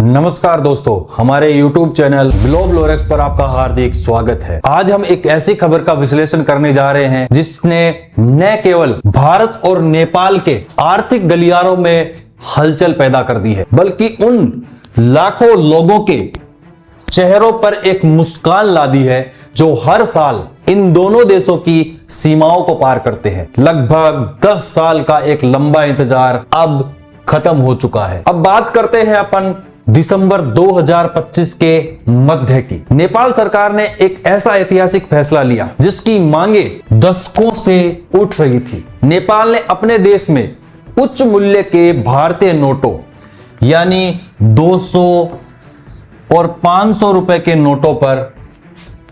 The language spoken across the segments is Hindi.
नमस्कार दोस्तों, हमारे YouTube चैनल ग्लोबल ऑरेक्स पर आपका हार्दिक स्वागत है। आज हम एक ऐसी खबर का विश्लेषण करने जा रहे हैं जिसने न केवल भारत और नेपाल के आर्थिक गलियारों में हलचल पैदा कर दी है, बल्कि उन लाखों लोगों के चेहरों पर एक मुस्कान ला दी है जो हर साल इन दोनों देशों की सीमाओं को पार करते हैं। लगभग 10 साल का एक लंबा इंतजार अब खत्म हो चुका है। अब बात करते हैं अपन दिसंबर 2025 के मध्य की। नेपाल सरकार ने एक ऐसा ऐतिहासिक फैसला लिया जिसकी मांगे दशकों से उठ रही थी। नेपाल ने अपने देश में उच्च मूल्य के भारतीय नोटों यानी 200 और 500 रुपए के नोटों पर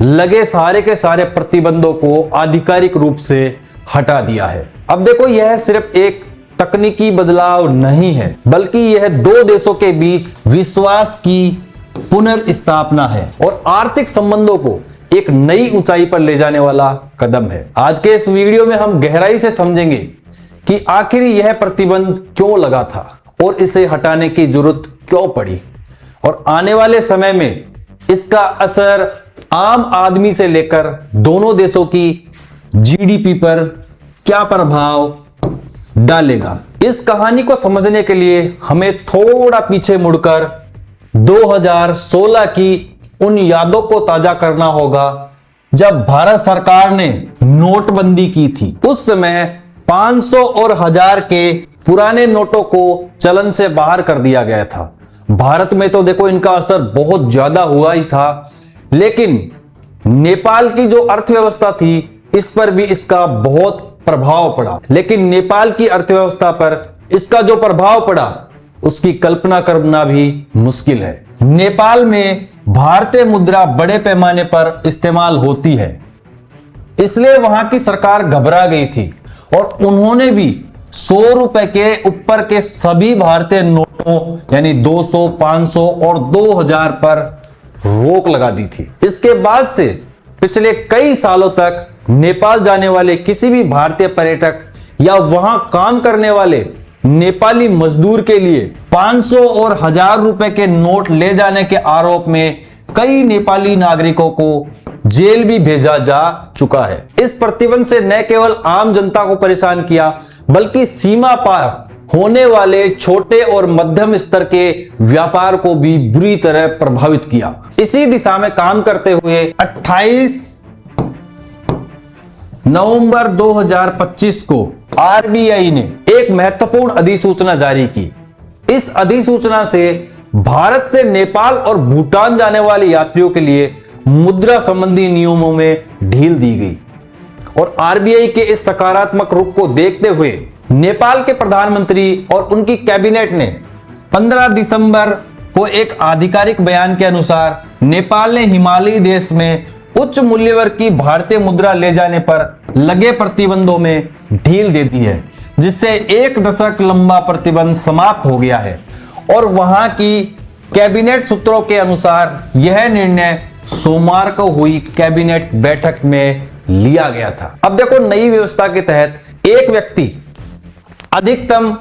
लगे सारे के सारे प्रतिबंधों को आधिकारिक रूप से हटा दिया है। अब देखो, यह सिर्फ एक तकनीकी बदलाव नहीं है, बल्कि यह दो देशों के बीच विश्वास की पुनर्स्थापना है और आर्थिक संबंधों को एक नई ऊंचाई पर ले जाने वाला कदम है। आज के इस वीडियो में हम गहराई से समझेंगे कि आखिर यह प्रतिबंध क्यों लगा था और इसे हटाने की जरूरत क्यों पड़ी और आने वाले समय में इसका असर आम आदमी से लेकर दोनों देशों की जीडीपी पर क्या प्रभाव डालेगा। इस कहानी को समझने के लिए हमें थोड़ा पीछे मुड़कर 2016 की उन यादों को ताजा करना होगा जब भारत सरकार ने नोटबंदी की थी। उस समय 500 और 1000 के पुराने नोटों को चलन से बाहर कर दिया गया था। भारत में तो देखो इनका असर बहुत ज्यादा हुआ ही था, लेकिन नेपाल की जो अर्थव्यवस्था थी इस पर भी इसका बहुत प्रभाव पड़ा। लेकिन नेपाल की अर्थव्यवस्था पर इसका जो प्रभाव पड़ा उसकी कल्पना करना भी मुश्किल है। नेपाल में भारतीय मुद्रा बड़े पैमाने पर इस्तेमाल होती है, इसलिए वहां की सरकार घबरा गई थी और उन्होंने भी 100 रुपए के ऊपर के सभी भारतीय नोटों यानी 200, 500 और 2000 पर रोक लगा दी थी। इसके बाद से पिछले कई सालों तक नेपाल जाने वाले किसी भी भारतीय पर्यटक या वहां काम करने वाले नेपाली मजदूर के लिए 500 और 1000 रुपए के नोट ले जाने के आरोप में कई नेपाली नागरिकों को जेल भी भेजा जा चुका है। इस प्रतिबंध से न केवल आम जनता को परेशान किया, बल्कि सीमा पार होने वाले छोटे और मध्यम स्तर के व्यापार को भी बुरी तरह प्रभावित किया। इसी दिशा में काम करते हुए 28 नवंबर 2025 को आरबीआई ने एक महत्वपूर्ण अधिसूचना जारी की। इस अधिसूचना से भारत से नेपाल और भूटान जाने वाले यात्रियों के लिए मुद्रा संबंधी नियमों में ढील दी गई और आरबीआई के इस सकारात्मक रुख को देखते हुए नेपाल के प्रधानमंत्री और उनकी कैबिनेट ने 15 दिसंबर को एक आधिकारिक बयान के अनुसार नेपाल ने हिमालयी देश में उच्च मूल्य वर्ग की भारतीय मुद्रा ले जाने पर लगे प्रतिबंधों में ढील दे दी है, जिससे 1 दशक लंबा प्रतिबंध समाप्त हो गया है। और वहां की कैबिनेट सूत्रों के अनुसार यह निर्णय सोमवार को हुई कैबिनेट बैठक में लिया गया था। अब देखो, नई व्यवस्था के तहत एक व्यक्ति अधिकतम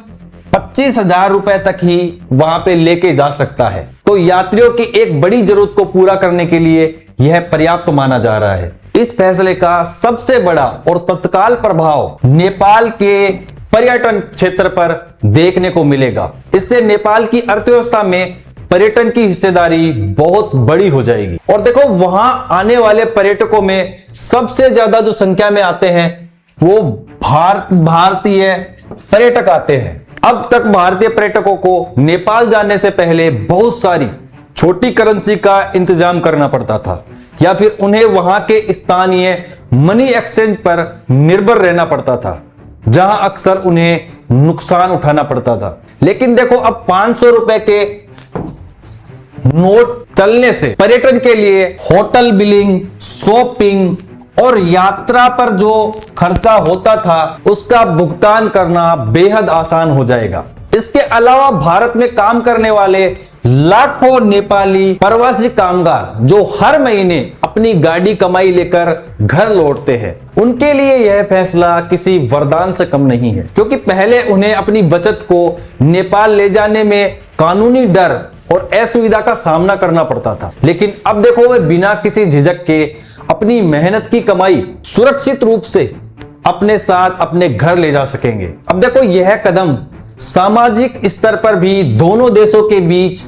25,000 रुपए तक ही वहां पे लेके जा सकता है। तो यात्रियों की एक बड़ी जरूरत को पूरा करने के लिए यह पर्याप्त माना जा रहा है। इस फैसले का सबसे बड़ा और तत्काल प्रभाव नेपाल के पर्यटन क्षेत्र पर देखने को मिलेगा। इससे नेपाल की अर्थव्यवस्था में पर्यटन की हिस्सेदारी बहुत बड़ी हो जाएगी। और देखो, वहां आने वाले पर्यटकों में सबसे ज्यादा जो संख्या में आते हैं वो भारतीय पर्यटक आते हैं। अब तक भारतीय पर्यटकों को नेपाल जाने से पहले बहुत सारी छोटी करेंसी का इंतजाम करना पड़ता था या फिर उन्हें वहां के स्थानीय मनी एक्सचेंज पर निर्भर रहना पड़ता था, जहां अक्सर उन्हें नुकसान उठाना पड़ता था। लेकिन देखो, अब 500 रुपए के नोट चलने से पर्यटन के लिए होटल बिलिंग, शॉपिंग और यात्रा पर जो खर्चा होता था उसका भुगतान करना बेहद आसान हो जाएगा। इसके अलावा भारत में काम करने वाले लाखों नेपाली प्रवासी कामगार जो हर महीने अपनी गाड़ी कमाई लेकर घर लौटते हैं, उनके लिए यह फैसला किसी वरदान से कम नहीं है, क्योंकि पहले उन्हें अपनी बचत को नेपाल ले जाने में कानूनी डर और असुविधा का सामना करना पड़ता था। लेकिन अब देखो वे बिना किसी झिझक के अपनी मेहनत की कमाई सुरक्षित रूप से अपने साथ अपने घर ले जा सकेंगे। अब देखो यह कदम सामाजिक स्तर पर भी दोनों देशों के बीच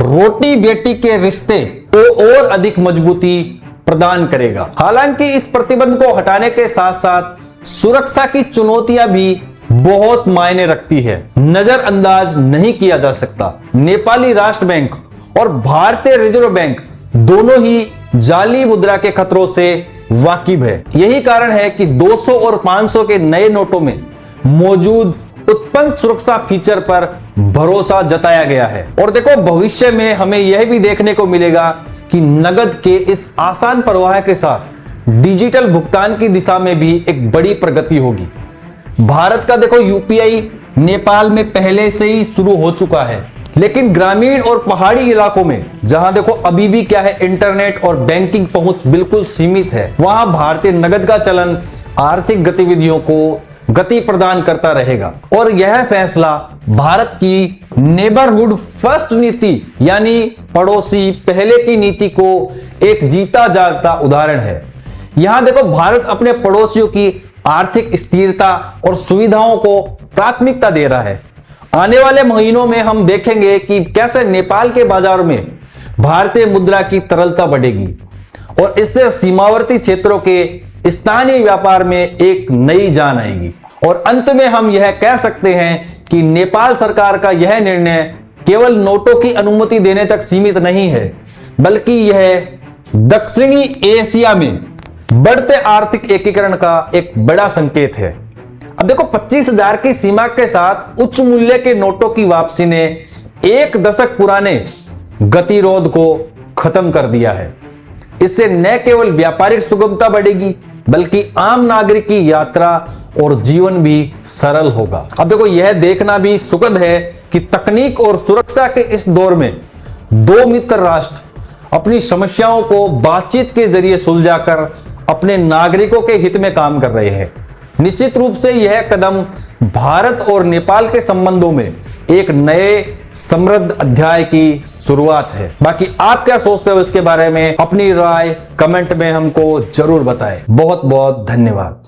रोटी बेटी के रिश्ते को और अधिक मजबूती प्रदान करेगा। हालांकि इस प्रतिबंध को हटाने के साथ साथ सुरक्षा की चुनौतियां भी बहुत मायने रखती है, नजरअंदाज नहीं किया जा सकता। नेपाली राष्ट्र बैंक और भारतीय रिजर्व बैंक दोनों ही जाली मुद्रा के खतरों से वाकिफ है। यही कारण है कि 200 और 500 के नए नोटों में मौजूद उत्पन्न सुरक्षा फीचर पर भरोसा जताया गया है। और देखो भविष्य में हमें यह भी देखने को मिलेगा कि नगद के इस आसान प्रवाह के साथ डिजिटल भुगतान की दिशा में भी एक बड़ी प्रगति होगी। भारत का देखो यूपीआई नेपाल में पहले से ही शुरू हो चुका है, लेकिन ग्रामीण और पहाड़ी इलाकों में जहां देखो अभी भी क्या है, इंटरनेट और बैंकिंग पहुंच बिल्कुल सीमित है, वहां भारतीय नगद का चलन आर्थिक गतिविधियों को गति प्रदान करता रहेगा। और यह फैसला भारत की नेबरहुड फर्स्ट नीति यानी पड़ोसी पहले की नीति को एक जीता जागता उदाहरण है। यहां देखो भारत अपने पड़ोसियों की आर्थिक स्थिरता और सुविधाओं को प्राथमिकता दे रहा है। आने वाले महीनों में हम देखेंगे कि कैसे नेपाल के बाजार में भारतीय मुद्रा की तरलता बढ़ेगी और इससे सीमावर्ती क्षेत्रों के स्थानीय व्यापार में एक नई जान आएगी। और अंत में हम यह कह सकते हैं कि नेपाल सरकार का यह निर्णय केवल नोटों की अनुमति देने तक सीमित नहीं है, बल्कि यह दक्षिणी एशिया में बढ़ते आर्थिक एकीकरण का एक बड़ा संकेत है। अब देखो 25,000 की सीमा के साथ उच्च मूल्य के नोटों की वापसी ने एक दशक पुराने गतिरोध को खत्म कर दिया है। इससे न केवल व्यापारिक सुगमता बढ़ेगी, बल्कि आम नागरिक की यात्रा और जीवन भी सरल होगा। अब देखो यह देखना भी सुखद है कि तकनीक और सुरक्षा के इस दौर में दो मित्र राष्ट्र अपनी समस्याओं को बातचीत के जरिए सुलझाकर अपने नागरिकों के हित में काम कर रहे हैं। निश्चित रूप से यह कदम भारत और नेपाल के संबंधों में एक नए समृद्ध अध्याय की शुरुआत है। बाकी आप क्या सोचते हो इसके बारे में? अपनी राय कमेंट में हमको जरूर बताएं। बहुत बहुत धन्यवाद।